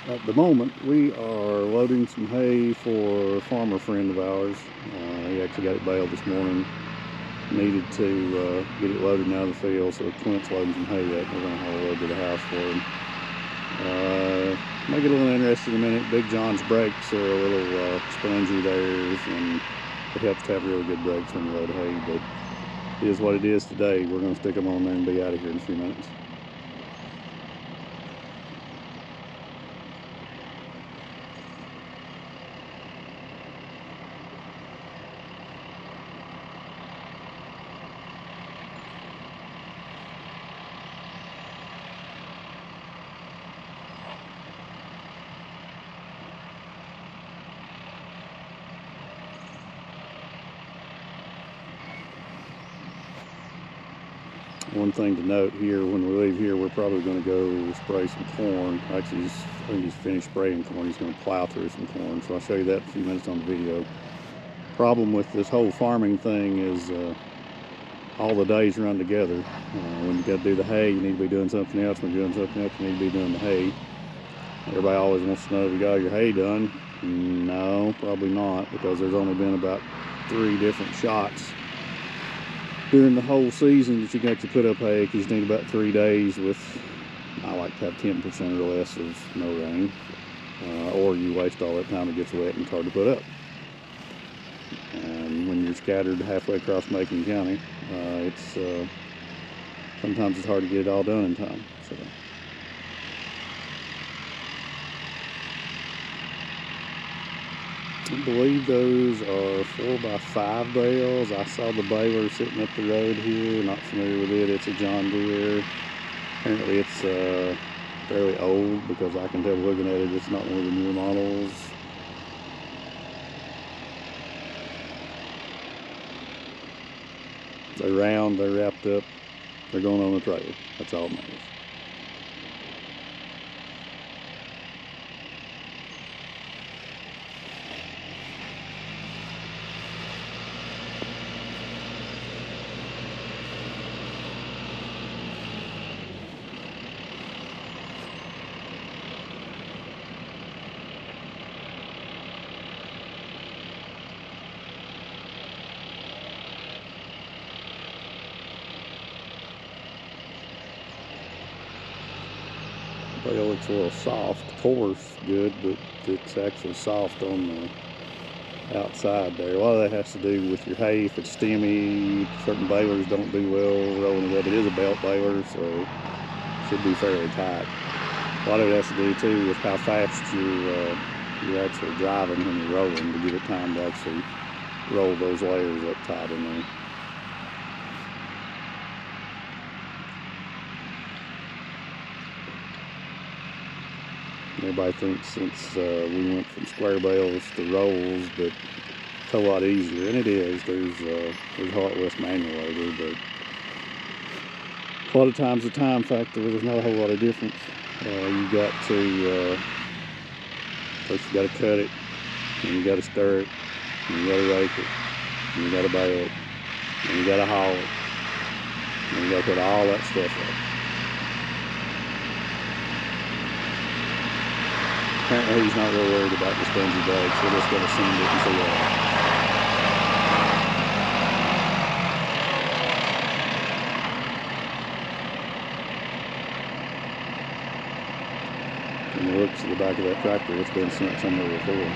At the moment, we are loading some hay for a farmer friend of ours. He actually got it baled this morning. Needed to get it loaded out of the field, so Clint's loading some hay up. We're going to haul it over to the house for him. Make it a little interesting in a minute. Big John's brakes are a little spongy there, and it helps to have really good brakes when you load hay, but it is what it is today. We're going to stick them on there and be out of here in a few minutes. One thing to note here, when we leave here, we're probably going to go spray some corn. Actually, I think he's finished spraying corn. He's going to plow through some corn, so I'll show you that in a few minutes on the video. Problem with this whole farming thing is all the days run together. When you got to do the hay, you need to be doing something else. When you're doing something else, you need to be doing the hay. Everybody always wants to know if you got your hay done. No, probably not, because there's only been about 3 different shots during the whole season that you can actually put up hay, because you need about 3 days with, I like to have 10% or less of no rain, or you waste all that time, it gets wet and it's hard to put up. And when you're scattered halfway across Macon County, sometimes it's hard to get it all done in time. So I believe those are 4x5 bales. I saw the baler sitting up the road here. Not familiar with it. It's a John Deere. Apparently it's fairly old, because I can tell looking at it, it's not one of the newer models. They're round, they're wrapped up, they're going on the trailer. That's all it matters. Bale looks a little soft. The core's good, but it's actually soft on the outside there. A lot of that has to do with your hay. If it's stemmy, certain balers don't do well rolling it up. It is a belt baler, so it should be fairly tight. A lot of it has to do too with how fast you're actually driving when you're rolling, to give it time to actually roll those layers up tight in there. Everybody thinks since we went from square bales to rolls that it's a lot easier, and it is. There's a lot less manual labor, but a lot of times the time factor, there's not a whole lot of difference. You got to first you got to cut it, and you got to stir it, and you got to rake it, and you got to bale it, and you got to haul it, and you got to put all that stuff up. Apparently he's not real worried about the spongy bags. We're just going to send it and see what happens. When he looks at the back of that tractor, it's been sent somewhere before.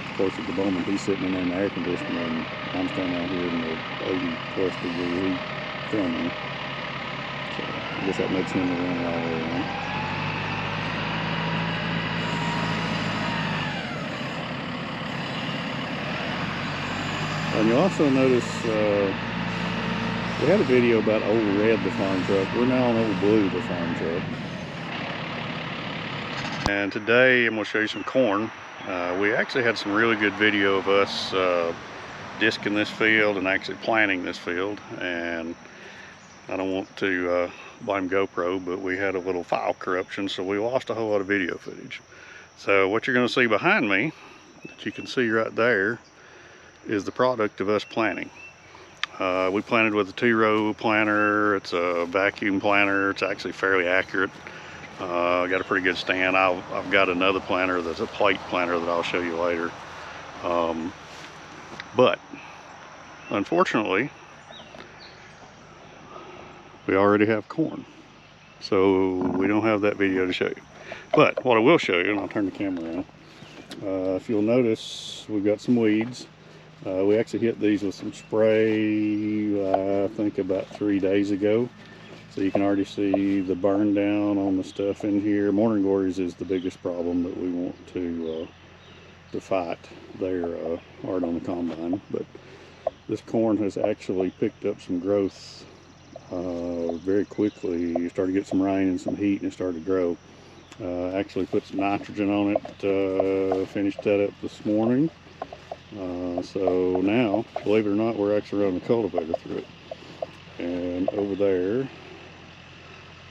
Of course, at the moment he's sitting in there in the air conditioner, and I'm standing out here in the 80+ degree heat filming. So I guess that makes him the winner all the way around. And you'll also notice we had a video about Old Red, the farm truck. We're now on Old Blue, the farm truck. And today I'm going to show you some corn. We actually had some really good video of us disking this field and actually planting this field. And I don't want to blame GoPro, but we had a little file corruption, so we lost a whole lot of video footage. So what you're going to see behind me, that you can see right there, is the product of us planting. We planted with a 2-row planter. It's a vacuum planter. It's actually fairly accurate. Got a pretty good stand. I've got another planter that's a plate planter that I'll show you later. But unfortunately, we already have corn, so we don't have that video to show you. But what I will show you, and I'll turn the camera around, if you'll notice, we've got some weeds. We actually hit these with some spray, I think about 3 days ago. So you can already see the burn down on the stuff in here. Morning glories is the biggest problem that we want to fight. They're hard on the combine, but this corn has actually picked up some growth very quickly. You started to get some rain and some heat, and it started to grow. Actually put some nitrogen on it, finished that up this morning. So now, believe it or not, we're actually running a cultivator through it. And over there,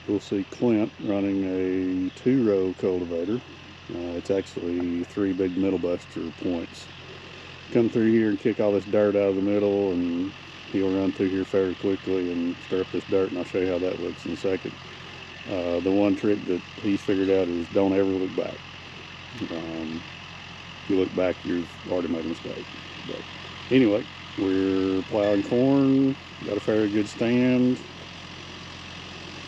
we'll see Clint running a 2-row cultivator. It's actually 3 big middle buster points. Come through here and kick all this dirt out of the middle, and he'll run through here fairly quickly and stir up this dirt, and I'll show you how that looks in a second. The one trick that he's figured out is don't ever look back. If you look back, you've already made a mistake. But anyway, we're plowing corn, got a fairly good stand.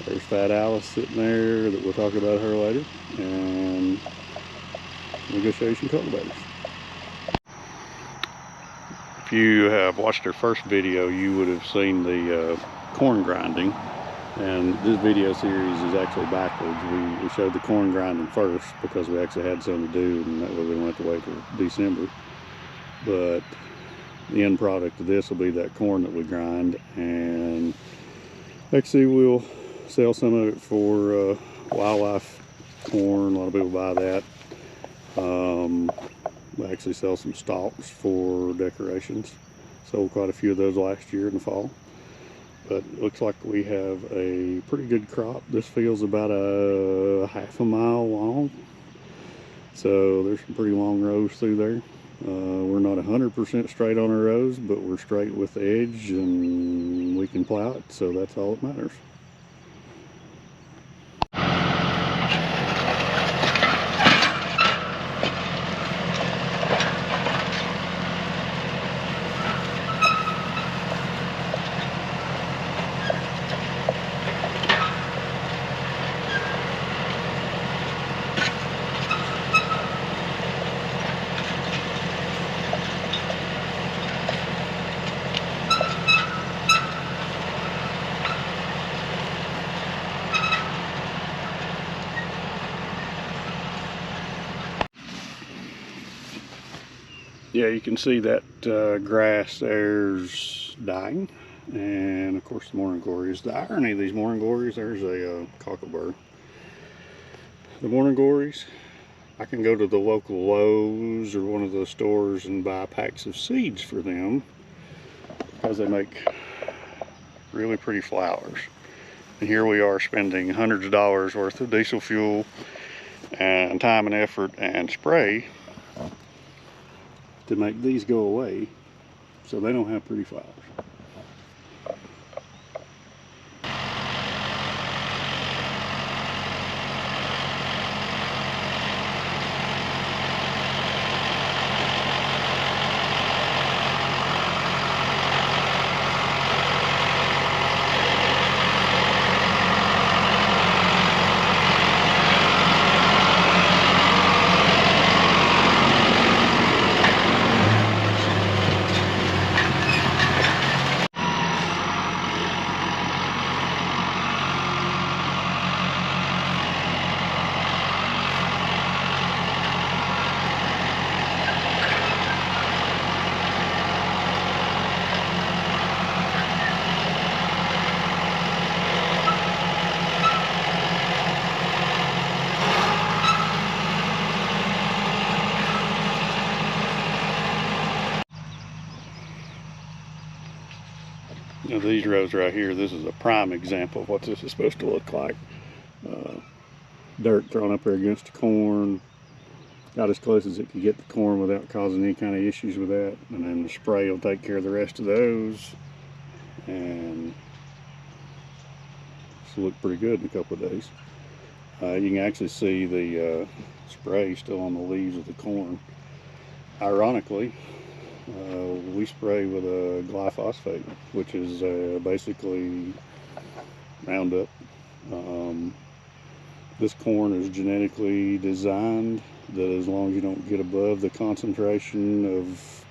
There's Fat Alice sitting there that we'll talk about her later, and we'll go show you some cultivators. If you have watched our first video, you would have seen the corn grinding, and this video series is actually backwards. We showed the corn grinding first because we actually had something to do, and that way we don't have to wait till December. But the end product of this will be that corn that we grind, and actually we'll sell some of it for wildlife corn. A lot of people buy that. We actually sell some stalks for decorations. Sold quite a few of those last year in the fall. But it looks like we have a pretty good crop. This field's about a ½ mile long. So there's some pretty long rows through there. We're not 100% straight on our rows, but we're straight with the edge, and we can plow it, so that's all that matters. Yeah, you can see that grass there's dying, and of course the morning glories. The irony of these morning glories, there's a cocklebur. The morning glories, I can go to the local Lowe's or one of those stores and buy packs of seeds for them because they make really pretty flowers. And here we are spending hundreds of dollars worth of diesel fuel and time and effort and spray to make these go away so they don't have pretty flowers. Now these rows right here, this is a prime example of what this is supposed to look like. Dirt thrown up there against the corn, got as close as it could get the corn without causing any kind of issues with that. And then the spray will take care of the rest of those, and this will look pretty good in a couple of days. You can actually see the spray still on the leaves of the corn. Ironically, we spray with a glyphosate, which is basically Roundup. This corn is genetically designed that as long as you don't get above the concentration of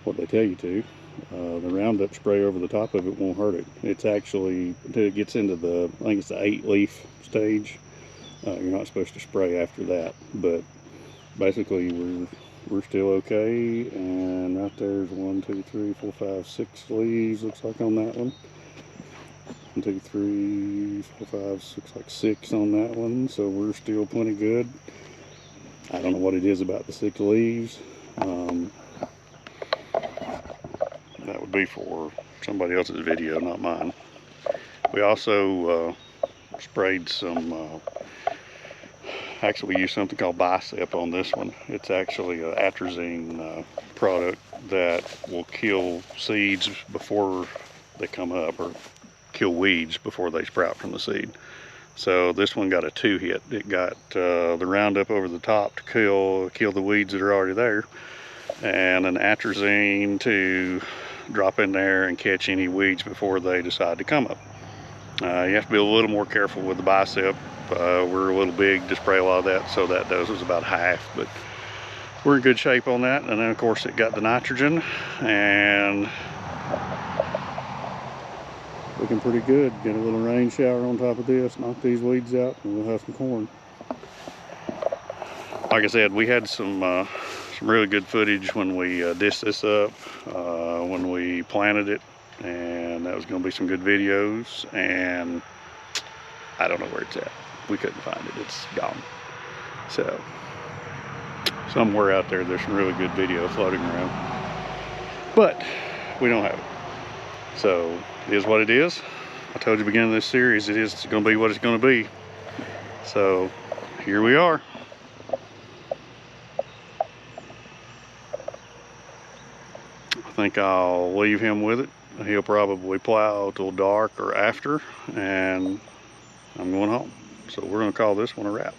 what they tell you to, the Roundup spray over the top of it won't hurt it. It's actually, until it gets into the, I think it's the 8-leaf stage, you're not supposed to spray after that. But basically we're still okay. And right there's 1, 2, 3, 4, 5, 6 leaves, looks like, on that one. 1, 2, 3, 4, 5, 6, like 6 on that one. So we're still plenty good. I don't know what it is about the 6 leaves. That would be for somebody else's video, not mine. We also sprayed some, actually we used something called Bicep on this one. It's actually an atrazine product that will kill seeds before they come up, or kill weeds before they sprout from the seed. So this one got a 2-hit. It got the Roundup over the top to kill the weeds that are already there, and an atrazine to drop in there and catch any weeds before they decide to come up. You have to be a little more careful with the Bicep. We're a little big to spray a lot of that, so that dose was about half, but we're in good shape on that. And then of course it got the nitrogen, and looking pretty good. Get a little rain shower on top of this, knock these weeds out, and we'll have some corn. Like I said, we had some really good footage when we dished this up, when we planted it, and that was going to be some good videos. And I don't know where it's at. We couldn't find it. It's gone. So somewhere out there, there's some really good video floating around, but we don't have it. So it is what it is. I told you at the beginning of this series, it is going to be what it's going to be. So here we are. I think I'll leave him with it. He'll probably plow till dark or after, and I'm going home. So we're going to call this one a wrap.